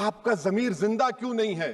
आपका जमीर जिंदा क्यों नहीं है?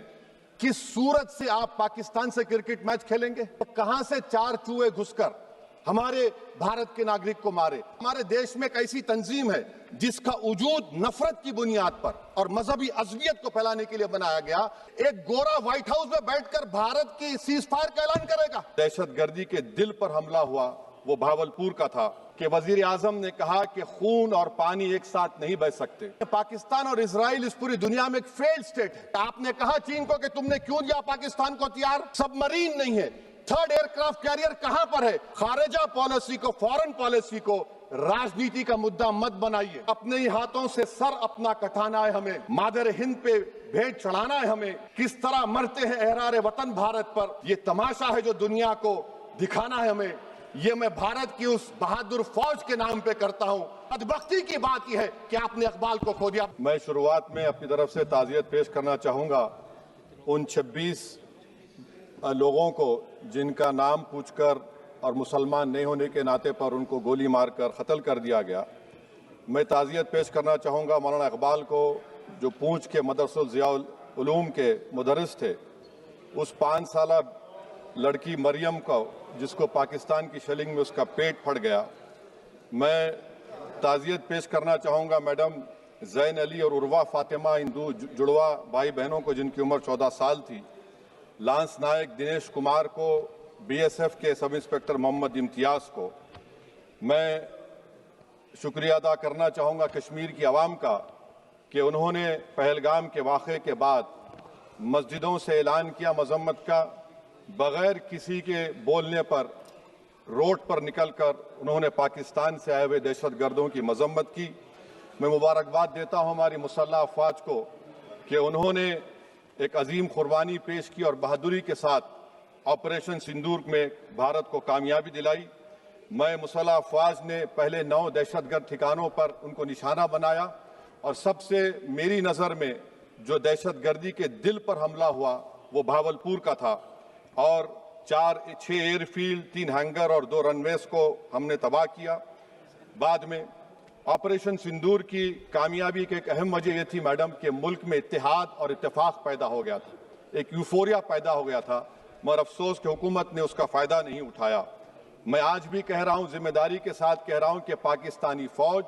किस सूरत से आप पाकिस्तान से क्रिकेट मैच खेलेंगे? कहां से चार चूहे घुसकर हमारे भारत के नागरिक को मारे? हमारे देश में एक ऐसी तंजीम है जिसका वजूद नफरत की बुनियाद पर और मजहबी अज़बियत को फैलाने के लिए बनाया गया। एक गोरा व्हाइट हाउस में बैठकर भारत की सीज फायर का ऐलान करेगा। दहशतगर्दी के दिल पर हमला हुआ वो भावलपुर का था कि वजीर आजम ने कहा कि खून और पानी एक साथ नहीं बह सकते। पाकिस्तान और इजराइल इस पूरी दुनिया में एक फेल्ड स्टेट है। आपने कहा चीन को कि तुमने क्यों दिया पाकिस्तान को हथियार? सबमरीन नहीं है, थर्ड एयरक्राफ्ट कैरियर कहां पर है? खारिजा पॉलिसी को, फॉरेन पॉलिसी को राजनीति का मुद्दा मत बनाइए। अपने ही हाथों से सर अपना कटाना है हमें, मादर हिंद पे भेंट चढ़ाना है हमें। किस तरह मरते हैं एहरारे वतन भारत पर, ये तमाशा है जो दुनिया को दिखाना है हमें। ये मैं भारत की उस बहादुर फौज के नाम पे करता हूं। बदबख्ती की बात यह है कि आपने इकबाल को खो दिया। मैं शुरुआत में अपनी तरफ से ताज़ियत पेश करना चाहूंगा उन 26 लोगों को जिनका नाम पूछकर और मुसलमान नहीं होने के नाते पर उनको गोली मारकर कत्ल कर दिया गया। मैं ताज़ियत पेश करना चाहूँगा मौलाना इकबाल को, जो पूंछ के मदरसुल ज़ियाउल उलूम के मुदर्रिस थे। उस 5 साला लड़की मरियम को, जिसको पाकिस्तान की शेलिंग में उसका पेट फट गया। मैं ताज़ियत पेश करना चाहूँगा मैडम जैन अली और उर्वा फातिमा, इन दो जुड़वा भाई बहनों को जिनकी उम्र 14 साल थी। लांस नायक दिनेश कुमार को, बीएसएफ के सब इंस्पेक्टर मोहम्मद इम्तियाज़ को। मैं शुक्रिया अदा करना चाहूँगा कश्मीर की आवाम का कि उन्होंने पहलगाम के वाक़े के बाद मस्जिदों से ऐलान किया मजम्मत का, बगैर किसी के बोलने पर रोड पर निकलकर उन्होंने पाकिस्तान से आए हुए दहशतगर्दों की मजम्मत की। मैं मुबारकबाद देता हूँ हमारी मुसल्लह अफवाज को कि उन्होंने एक अजीम कुर्बानी पेश की और बहादुरी के साथ ऑपरेशन सिंदूर में भारत को कामयाबी दिलाई। मैं मुसल्लह अफवाज ने पहले 9 दहशतगर्द ठिकानों पर उनको निशाना बनाया और सबसे मेरी नज़र में जो दहशतगर्दी के दिल पर हमला हुआ वो भावलपुर का था और 6 एयरफील्ड, 3 हैंगर और 2 रनवेज को हमने तबाह किया। बाद में ऑपरेशन सिंदूर की कामयाबी की एक अहम वजह यह थी मैडम कि मुल्क में इत्तेहाद और इत्तेफाक पैदा हो गया था, एक यूफोरिया पैदा हो गया था, मगर अफसोस कि हुकूमत ने उसका फ़ायदा नहीं उठाया। मैं आज भी कह रहा हूँ, जिम्मेदारी के साथ कह रहा हूँ कि पाकिस्तानी फ़ौज,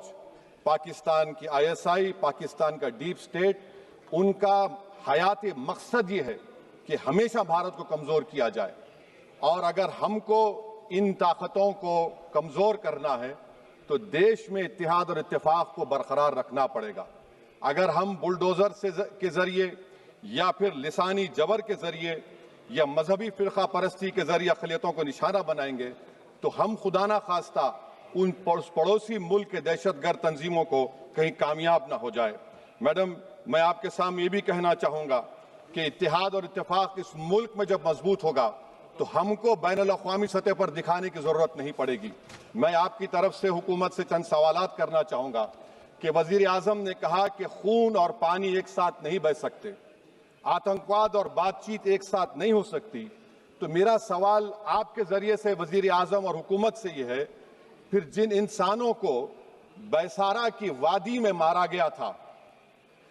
पाकिस्तान की ISI, पाकिस्तान का डीप स्टेट, उनका हयाती मकसद ये है कि हमेशा भारत को कमज़ोर किया जाए और अगर हमको इन ताकतों को कमज़ोर करना है तो देश में इत्तेहाद और इत्तेफाक को बरकरार रखना पड़ेगा। अगर हम बुलडोज़र के ज़रिए या फिर लिसानी जबर के ज़रिए या मजहबी फ़िरक़ा परस्ती के ज़रिए अक़लियतों को निशाना बनाएंगे तो हम खुदा ना खास्ता उन पड़ोसी मुल्क के दहशतगर्द तंजीमों को कहीं कामयाब ना हो जाए। मैडम, मैं आपके सामने ये भी कहना चाहूँगा कि इत्तेहाद और इत्तेफाक इस मुल्क में जब मजबूत होगा तो हमको बैनुल-अक़वामी सतह पर दिखाने की ज़रूरत नहीं पड़ेगी। मैं आपकी तरफ से हुकूमत से चंद सवालात करना चाहूँगा कि वज़ीर आज़म ने कहा कि खून और पानी एक साथ नहीं बह सकते, आतंकवाद और बातचीत एक साथ नहीं हो सकती। तो मेरा सवाल आपके ज़रिए से वज़ीर आज़म और हुकूमत से ये है, फिर जिन इंसानों को बैसारा की वादी में मारा गया था,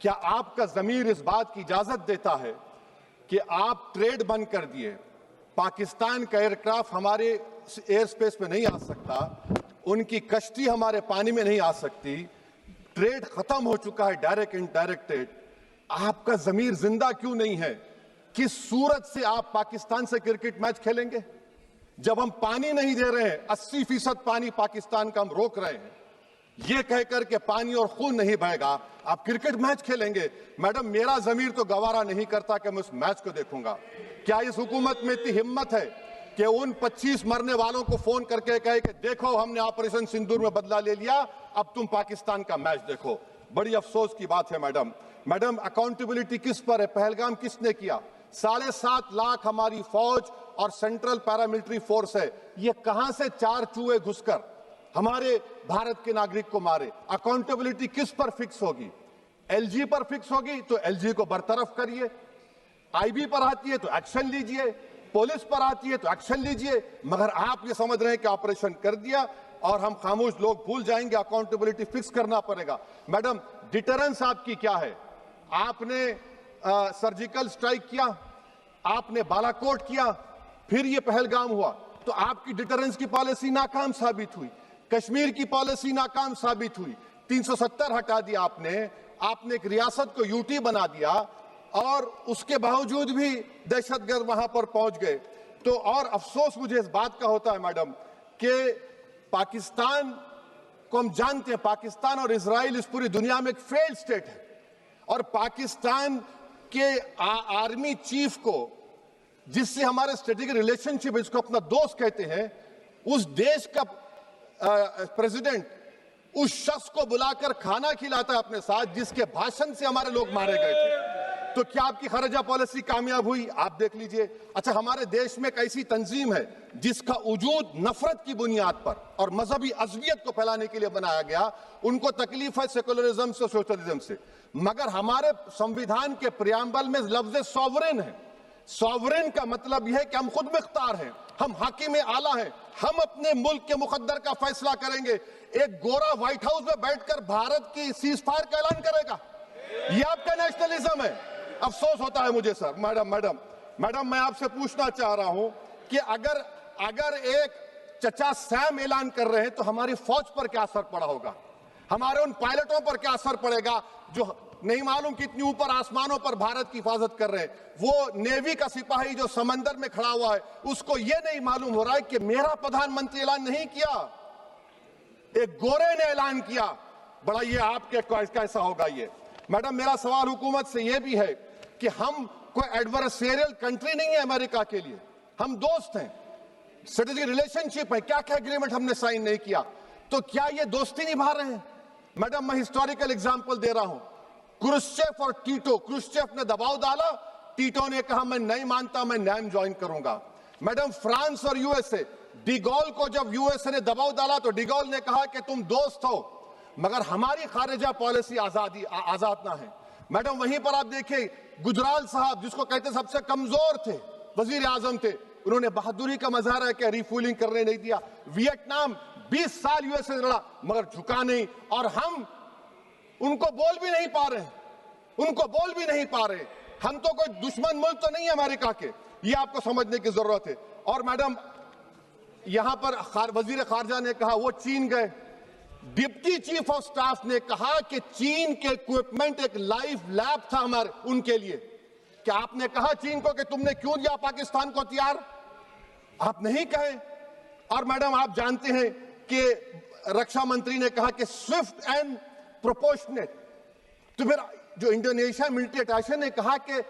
क्या आपका ज़मीर इस बात की इजाज़त देता है कि आप ट्रेड बंद कर दिए, पाकिस्तान का एयरक्राफ्ट हमारे एयर स्पेस में नहीं आ सकता, उनकी कश्ती हमारे पानी में नहीं आ सकती, ट्रेड खत्म हो चुका है डायरेक्ट इनडायरेक्ट ट्रेड। आपका ज़मीर जिंदा क्यों नहीं है? किस सूरत से आप पाकिस्तान से क्रिकेट मैच खेलेंगे जब हम पानी नहीं दे रहे हैं? 80% पानी पाकिस्तान का हम रोक रहे हैं। ये कहकर के पानी और खून नहीं बहेगा, आप क्रिकेट मैच खेलेंगे? मैडम, मेरा ज़मीर तो गवारा नहीं करता कि मैं उस मैच को देखूंगा। क्या इस हुकूमत में इतनी हिम्मत है कि उन 25 मरने वालों को फोन करके कहे कि देखो हमने ऑपरेशन सिंदूर में बदला ले लिया, अब तुम पाकिस्तान का मैच देखो? बड़ी अफसोस की बात है मैडम। मैडम, अकाउंटेबिलिटी किस पर है? पहलगाम किसने किया? 7.5 लाख हमारी फौज और सेंट्रल पैरामिलिट्री फोर्स है, ये कहां से चार चूहे घुसकर हमारे भारत के नागरिक को मारे? अकाउंटेबिलिटी किस पर फिक्स होगी? LG पर फिक्स होगी तो LG को बरतरफ करिए, IB पर आती है तो एक्शन लीजिए, पुलिस पर आती है तो एक्शन लीजिए, मगर आप ये समझ रहे हैं कि ऑपरेशन कर दिया और हम खामोश लोग भूल जाएंगे। अकाउंटेबिलिटी फिक्स करना पड़ेगा। मैडम, डिटरेंस आपकी क्या है? आपने सर्जिकल स्ट्राइक किया, आपने बालाकोट किया, फिर ये पहलगाम हुआ, तो आपकी डिटरेंस की पॉलिसी नाकाम साबित हुई, कश्मीर की पॉलिसी नाकाम साबित हुई, 370 हटा दिया आपने एक रियासत को यूटी बना दिया, और उसके बावजूद भी दहशतगर्द वहां पर पहुंच गए। तो और अफसोस मुझे इस बात का होता है मैडम कि पाकिस्तान को हम जानते हैं, पाकिस्तान और इजराइल इस पूरी दुनिया में एक फेल्ड स्टेट है, और पाकिस्तान के आर्मी चीफ को, जिससे हमारे स्ट्रेटेजिक रिलेशनशिप, इसको अपना दोस्त कहते हैं, उस देश का प्रेसिडेंट उस शख्स को बुलाकर खाना खिलाता है अपने साथ, जिसके भाषण से हमारे लोग मारे गए थे। तो क्या आपकी खारजा पॉलिसी कामयाब हुई? आप देख लीजिए। अच्छा, हमारे देश में एक ऐसी तंजीम है जिसका वजूद नफरत की बुनियाद पर और मजहबी अज़बियत को फैलाने के लिए बनाया गया। उनको तकलीफ है सेकुलरिज्म से, सोशलिज्म से, मगर हमारे संविधान के प्रियम्बल में लफ्ज सॉवरेन है। सॉवरेन का मतलब यह है कि हम खुद मुख्तार हैं, हम हाकिम आला हैं, हम अपने मुल्क के मुकद्दर का फैसला करेंगे। एक गोरा व्हाइट हाउस में बैठकर भारत की सीज फायर का ऐलान करेगा? यह आपका नेशनलिज्म है? अफसोस होता है मुझे सर। मैडम मैं आपसे पूछना चाह रहा हूं कि अगर एक चचा सैम ऐलान कर रहे हैं तो हमारी फौज पर क्या असर पड़ा होगा, हमारे उन पायलटों पर क्या असर पड़ेगा जो नहीं मालूम कितनी ऊपर आसमानों पर भारत की हिफाजत कर रहे हैं। वो नेवी का सिपाही जो समंदर में खड़ा हुआ है, उसको यह नहीं मालूम हो रहा है कि मेरा प्रधानमंत्री ऐलान नहीं किया, एक गोरे ने ऐलान किया। बड़ा ये आपके कैसा होगा ये? मैडम मेरा सवाल हुकूमत से यह भी है कि हम कोई एडवर्सेरियल कंट्री नहीं है अमेरिका के लिए, हम दोस्त हैं, स्ट्रेटेजिक रिलेशनशिप है, क्या क्या एग्रीमेंट हमने साइन नहीं किया, तो क्या ये दोस्ती निभा रहे हैं? मैडम मैं हिस्टोरिकल एग्जांपल दे रहा हूं, क्रुश्चेव और टीटो। क्रुश्चेव ने दबाव डाला, टीटो ने कहा मैं नहीं मानता, मैं नैम ज्वाइन करूंगा। मैडम फ्रांस और यूएसए, डिगोल को जब यूएसए ने दबाव डाला तो डिगोल ने कहा कि तुम दोस्त हो मगर हमारी खारिजा पॉलिसी आजाद ना है। मैडम वहीं पर आप देखिए गुजराल साहब, जिसको कहते सबसे कमजोर थे, वजीर आजम थे, उन्होंने बहादुरी का मजारा है कि रिफूलिंग करने नहीं दिया। वियतनाम 20 साल यूएसए लड़ा मगर झुका नहीं, और हम उनको बोल भी नहीं पा रहे, हम तो कोई दुश्मन मुल्क तो नहीं है अमेरिका के, ये आपको समझने की जरूरत है। और मैडम यहां पर वजीर खारजा ने कहा वो चीन गए, डिप्टी चीफ ऑफ स्टाफ ने कहा कि चीन के इक्विपमेंट एक लाइफ लैब था हमारे उनके लिए। क्या आपने कहा चीन को कि तुमने क्यों दिया पाकिस्तान को हथियार? आप नहीं कहे। और मैडम आप जानते हैं कि रक्षा मंत्री ने कहा कि स्विफ्ट एंड प्रोपोर्शनेट, तो फिर जो इंडोनेशिया मिलिट्री अटैचे ने कहा कि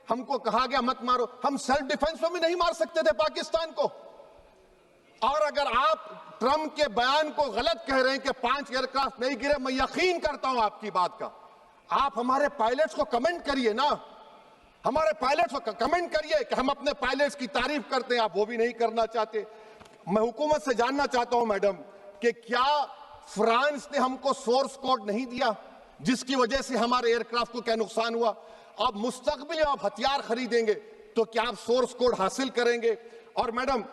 हमको कहा गया मत मारो, हम सेल्फ डिफेंस में भी नहीं मार सकते थे पाकिस्तान को। और अगर आप ट्रंप के बयान को गलत कह रहे हैं कि 5 एयरक्राफ्ट नहीं गिरे, मैं यकीन करता हूं आपकी बात का, आप हमारे पायलट्स को कमेंट करिए ना, हमारे पायलट्स को कमेंट करिए कि हम अपने पायलट्स की तारीफ करते हैं, आप वो भी नहीं करना चाहते। मैं हुकूमत से जानना चाहता हूं मैडम कि क्या फ्रांस ने हमको सोर्स कोड नहीं दिया जिसकी वजह से हमारे एयरक्राफ्ट को क्या नुकसान हुआ? अब मुस्तकबिल में आप हथियार खरीदेंगे तो क्या आप सोर्स कोड हासिल करेंगे? और मैडम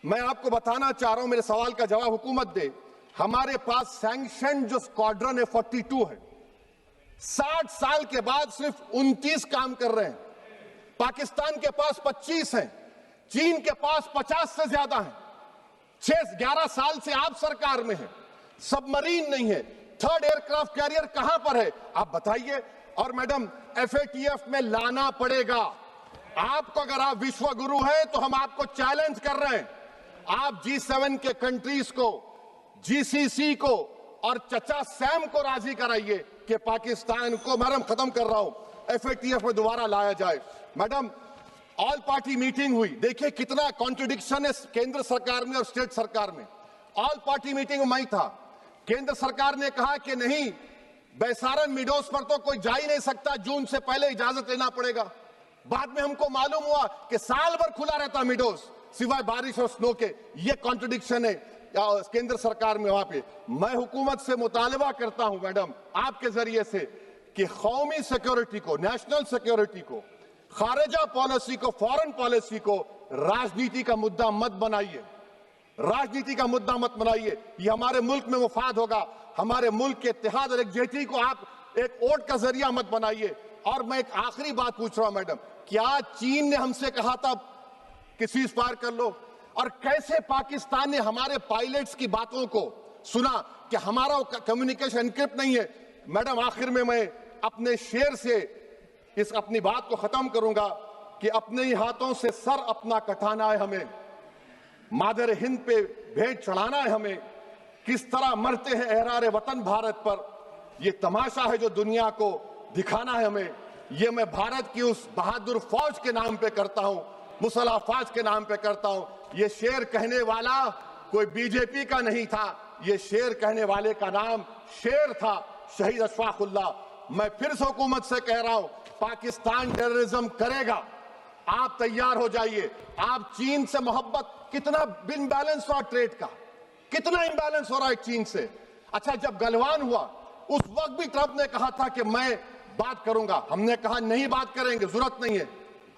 मैं आपको बताना चाह रहा हूं, मेरे सवाल का जवाब हुकूमत दे, हमारे पास सैंक्शन जो स्क्वाड्रन है 42 है, 60 साल के बाद सिर्फ 29 काम कर रहे हैं। पाकिस्तान के पास 25 हैं, चीन के पास 50 से ज्यादा हैं। 11 साल से आप सरकार में हैं, सबमरीन नहीं है, थर्ड एयरक्राफ्ट कैरियर कहां पर है आप बताइए। और मैडम FATF में लाना पड़ेगा आपको। अगर आप विश्व गुरु हैं तो हम आपको चैलेंज कर रहे हैं, आप G7 के कंट्रीज को, GCC को और चचा सैम को राजी कराइए कि पाकिस्तान को, मैडम खत्म कर रहा हूं, FATF में दोबारा लाया जाए। मैडम ऑल पार्टी मीटिंग हुई, देखिए कितना कॉन्ट्रडिक्शन है केंद्र सरकार में और स्टेट सरकार में। ऑल पार्टी मीटिंग में मैं था, केंद्र सरकार ने कहा कि नहीं, बैसारन मिडोस पर तो कोई जा ही नहीं सकता, जून से पहले इजाजत लेना पड़ेगा। बाद में हमको मालूम हुआ कि साल भर खुला रहता मिडोस सिवाय बारिश और स्नो के। ये कॉन्ट्रडिक्शन है केंद्र सरकार में। वहां पे मैं हुकूमत से मुतालबा करता हूं मैडम आपके जरिए से कि कौमी सिक्योरिटी को, नेशनल सिक्योरिटी को, खारिजा पॉलिसी को, फॉरेन पॉलिसी को राजनीति का मुद्दा मत बनाइए, राजनीति का मुद्दा मत बनाइए। ये हमारे मुल्क में मुफाद होगा, हमारे मुल्क के इत्तेहाद और एकजुटती को आप एक वोट का जरिया मत बनाइए। और मैं एक आखिरी बात पूछ रहा हूं मैडम, क्या चीन ने हमसे कहा था कि सीज फायर कर लो? और कैसे पाकिस्तान ने हमारे पायलट्स की बातों को सुना कि हमारा कम्युनिकेशन एनक्रिप्ट नहीं है? मैडम, आखिर में मैं अपने शेर से इस अपनी बात को खत्म करूंगा कि अपने ही हाथों से सर अपना कटाना है हमें, मादर हिंद पे भेंट चढ़ाना है हमें, किस तरह मरते हैं एहरारे वतन भारत पर, ये तमाशा है जो दुनिया को दिखाना है हमें। ये मैं भारत की उस बहादुर फौज के नाम पे करता हूं, मुसल्लह फौज के नाम पे करता हूं। ये शेर कहने वाला कोई बीजेपी का नहीं था, ये शेर कहने वाले का नाम शेर था, शहीद अशफाकुल्लाह। मैं फिर से हुकूमत से कह रहा हूं, पाकिस्तान टेररिज्म करेगा, आप तैयार हो जाइए। आप चीन से मोहब्बत, कितना इम्बैलेंस हुआ ट्रेड का, कितना इम्बैलेंस हो रहा है चीन से। अच्छा, जब गलवान हुआ उस वक्त भी ट्रंप ने कहा था कि मैं बात करूंगा, हमने कहा नहीं बात करेंगे, जरूरत नहीं है।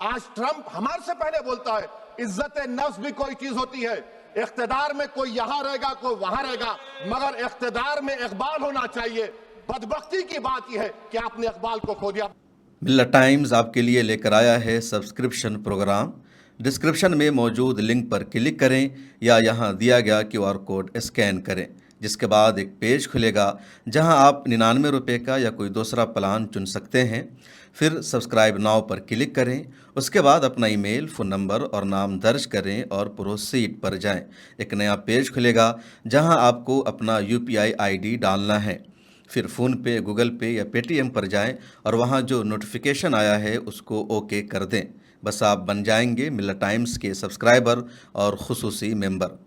आज ट्रंप हमारे से पहले बोलता है इज्जत नफ्स भी कोई चीज होती है, इख्तिदार में कोई यहां रहेगा कोई वहां रहेगा, मगर इख्तिदार में इकबाल होना चाहिए। बदबख्ती की बात यह है कि आपने इकबाल को खो दिया। मिल्लत टाइम्स आपके लिए लेकर आया है सब्सक्रिप्शन प्रोग्राम। डिस्क्रिप्शन में मौजूद लिंक पर क्लिक करें या यहाँ दिया गया QR कोड स्कैन करें, जिसके बाद एक पेज खुलेगा जहां आप 99 रुपये का या कोई दूसरा प्लान चुन सकते हैं। फिर सब्सक्राइब नाउ पर क्लिक करें, उसके बाद अपना ईमेल, फ़ोन नंबर और नाम दर्ज करें और प्रोसीड पर जाएं। एक नया पेज खुलेगा जहां आपको अपना UPI ID डालना है। फिर फ़ोन पे, गूगल पे या Paytm पर जाएं और वहां जो नोटिफिकेशन आया है उसको ओके कर दें। बस आप बन जाएंगे मिल्लत टाइम्स के सब्सक्राइबर और खुसूसी मेंबर।